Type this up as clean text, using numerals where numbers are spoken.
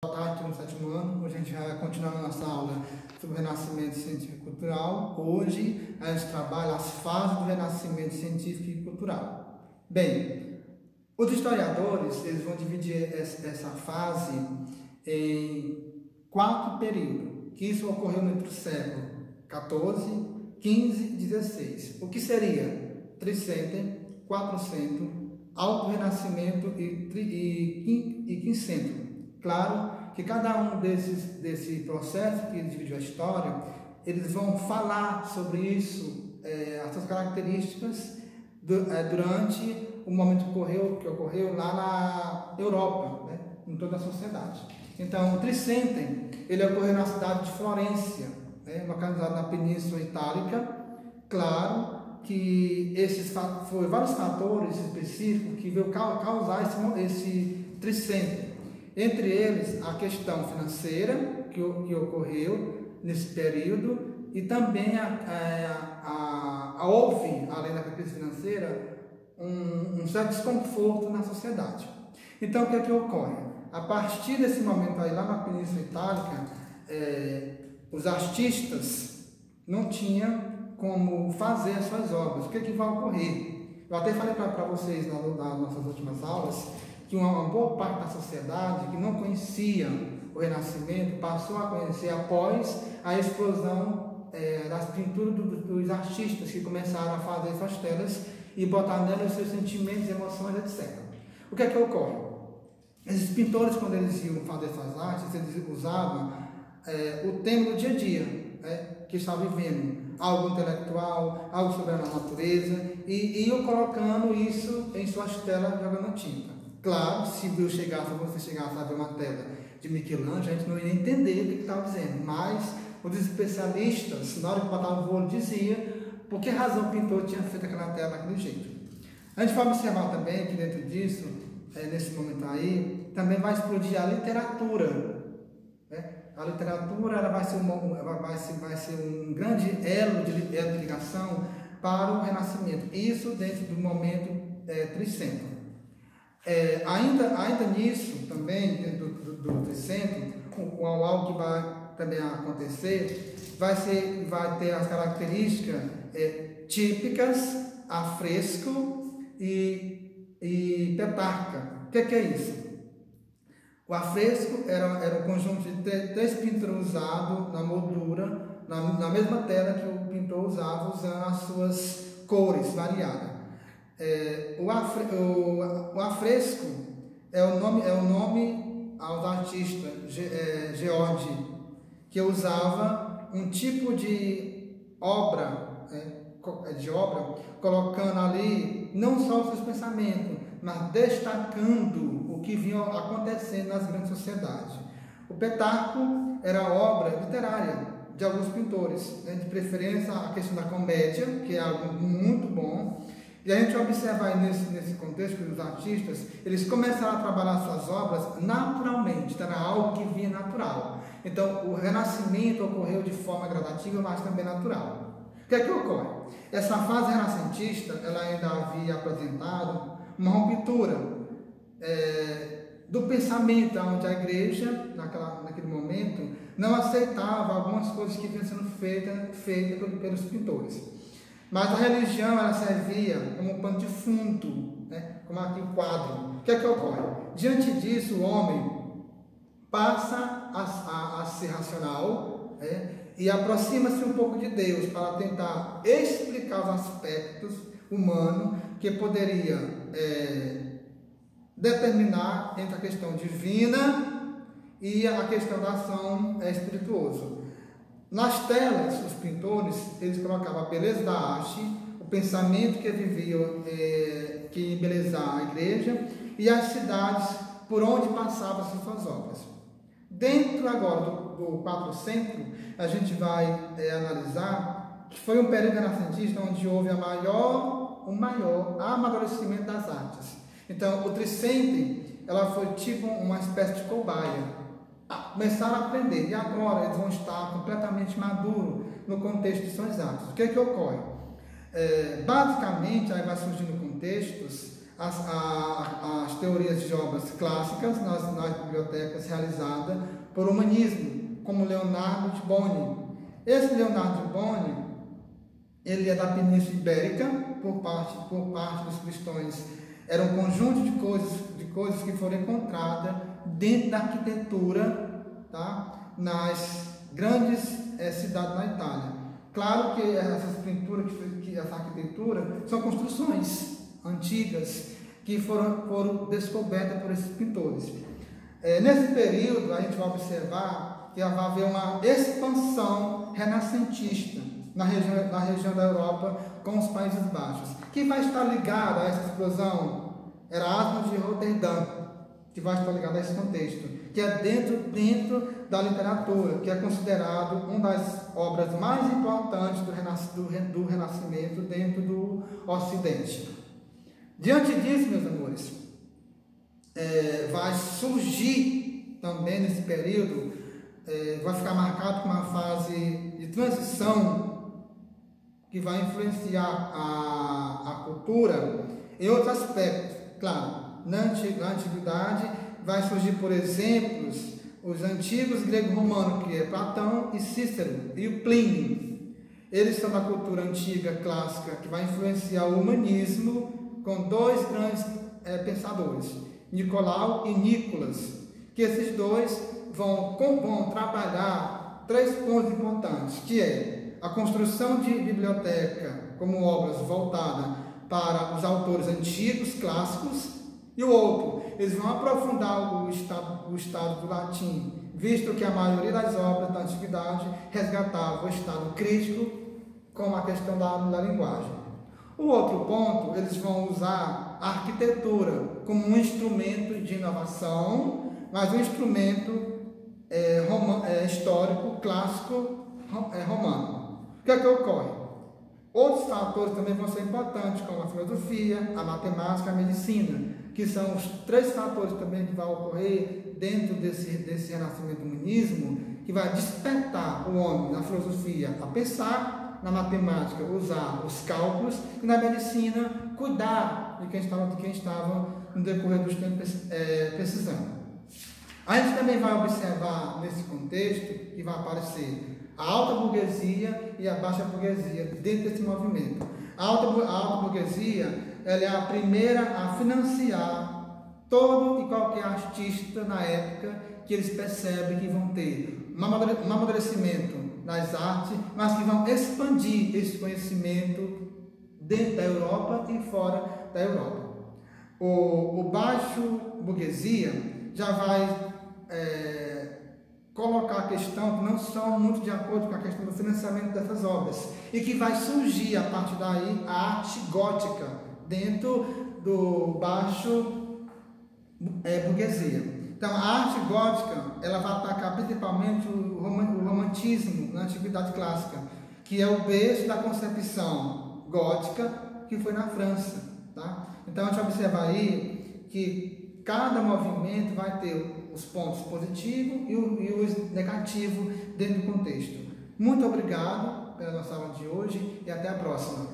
Boa tarde, no sétimo ano. Hoje a gente vai continuar a nossa aula sobre o Renascimento Científico e Cultural. Hoje a gente trabalha as fases do Renascimento Científico e Cultural. Bem, os historiadores eles vão dividir essa fase em 4 períodos, que isso ocorreu entre o século XIV, XV e XVI. O que seria Tricentro, Quatrocentro, Alto Renascimento e Quincentro. Claro que cada um desse processo que dividiu a história, eles vão falar sobre isso, as suas características durante o momento que ocorreu lá na Europa, né, em toda a sociedade. Então, o Tricentro, ele ocorreu na cidade de Florência, né, localizada na Península Itálica. Claro que foram vários fatores específicos que veio causar esse Tricentro. Entre eles, a questão financeira que ocorreu nesse período e também houve, além da crise financeira, um certo desconforto na sociedade. Então, o que é que ocorre? A partir desse momento aí, lá na Península Itálica, os artistas não tinham como fazer as suas obras. O que é que vai ocorrer? Eu até falei para vocês nas nossas últimas aulas que uma boa parte da sociedade que não conhecia o Renascimento passou a conhecer após a explosão das pinturas dos artistas que começaram a fazer suas telas e botar nelas seus sentimentos, emoções, etc. O que é que ocorre? Esses pintores, quando eles iam fazer suas artes, eles usavam o tema do dia a dia, que está vivendo, algo intelectual, algo sobre a natureza, e iam colocando isso em suas telas jogando tinta. Claro, se você chegasse a ver uma tela de Michelangelo, a gente não ia entender o que estava dizendo, mas os especialistas, na hora que botavam o olho, diziam por que razão o pintor tinha feito aquela tela daquele jeito. A gente vai observar também que dentro disso, nesse momento aí, também vai explodir a literatura. A literatura ela vai ser um grande elo de ligação para o Renascimento, isso dentro do momento Tricentro. Ainda nisso, também, dentro do Tricentro, algo que vai também acontecer, vai ter as características típicas, afresco e petrarca. O que é isso? O afresco era um conjunto de 3 pinturas usados na moldura, na mesma tela que o pintor usava, usando as suas cores variadas. O afresco é o nome aos artistas George, que usava um tipo de obra, colocando ali não só os seus pensamentos, mas destacando o que vinha acontecendo nas grandes sociedades. O Petrarco era obra literária de alguns pintores, de preferência a questão da comédia, que é algo muito bom. E a gente observa aí nesse contexto que os artistas, eles começaram a trabalhar suas obras naturalmente, então era algo que vinha natural. Então, o Renascimento ocorreu de forma gradativa, mas também natural. O que é que ocorre? Essa fase renascentista, ela ainda havia apresentado uma ruptura do pensamento, onde a igreja, naquele momento, não aceitava algumas coisas que vinham sendo feitas pelos pintores. Mas a religião ela servia como um pano de fundo, como aqui o quadro. O que é que ocorre? Diante disso, o homem passa a ser racional e aproxima-se um pouco de Deus para tentar explicar os aspectos humanos que poderia determinar entre a questão divina e a questão da ação espirituosa. Nas telas, os pintores, eles colocavam a beleza da arte, o pensamento que viviam, que embelezava a igreja e as cidades por onde passavam as suas obras. Dentro agora do Quatrocentro, a gente vai analisar que foi um período renascentista onde houve o maior amadurecimento das artes. Então, o Tricentro, ela foi tipo uma espécie de cobaia. Começaram a aprender, e agora eles vão estar completamente maduros no contexto de suas artes. O que é que ocorre? Basicamente, aí vai surgindo contextos as teorias de obras clássicas nas bibliotecas realizadas por humanismo, como Leonardo de Boni. Esse Leonardo de Boni, ele é da Península Ibérica, por parte dos cristãos. Era um conjunto de coisas que foram encontradas dentro da arquitetura, tá? Nas grandes cidades da Itália. Claro que essas pinturas, essa arquitetura, são construções antigas que foram descobertas por esses pintores. Nesse período, a gente vai observar que vai haver uma expansão renascentista na região da Europa com os Países Baixos. Quem vai estar ligado a essa explosão? Erasmo de Roterdã, que vai estar ligado a esse contexto, que é dentro da literatura, que é considerado uma das obras mais importantes do Renascimento dentro do Ocidente. Diante disso, meus amores, vai surgir também nesse período, vai ficar marcado com uma fase de transição que vai influenciar a cultura em outros aspectos. Claro, na antiguidade vai surgir, por exemplo, os antigos grego-romanos, que é Platão e Cícero, e o Plínio. Eles são da cultura antiga, clássica, que vai influenciar o humanismo com dois grandes pensadores, Nicolau e Nicolas, que esses dois vão trabalhar 3 pontos importantes, que é a construção de biblioteca como obras voltadas para os autores antigos, clássicos, e o outro, eles vão aprofundar o estado do latim, visto que a maioria das obras da antiguidade resgatava o estado crítico, como a questão da linguagem. O outro ponto, eles vão usar a arquitetura como um instrumento de inovação, mas um instrumento histórico, clássico, romano. O que é que ocorre? Outros fatores também vão ser importantes, como a filosofia, a matemática, a medicina, que são os 3 fatores também que vão ocorrer dentro desse renascimento do humanismo, que vai despertar o homem na filosofia a pensar, na matemática usar os cálculos, e na medicina cuidar de quem estava no decorrer dos tempos precisando. A gente também vai observar nesse contexto que vai aparecer a alta burguesia e a baixa burguesia dentro desse movimento. A alta burguesia, ela é a primeira a financiar todo e qualquer artista na época que eles percebem que vão ter um amadurecimento nas artes, mas que vão expandir esse conhecimento dentro da Europa e fora da Europa. O baixo burguesia já vai colocar a questão que não são muito de acordo com a questão do financiamento dessas obras, e que vai surgir a partir daí a arte gótica dentro do baixo burguesia. Então a arte gótica, ela vai atacar principalmente o romantismo na antiguidade clássica, que é o berço da concepção gótica que foi na França, tá? Então a gente observa aí que cada movimento vai ter os pontos positivos e os negativos dentro do contexto. Muito obrigado pela nossa aula de hoje e até a próxima.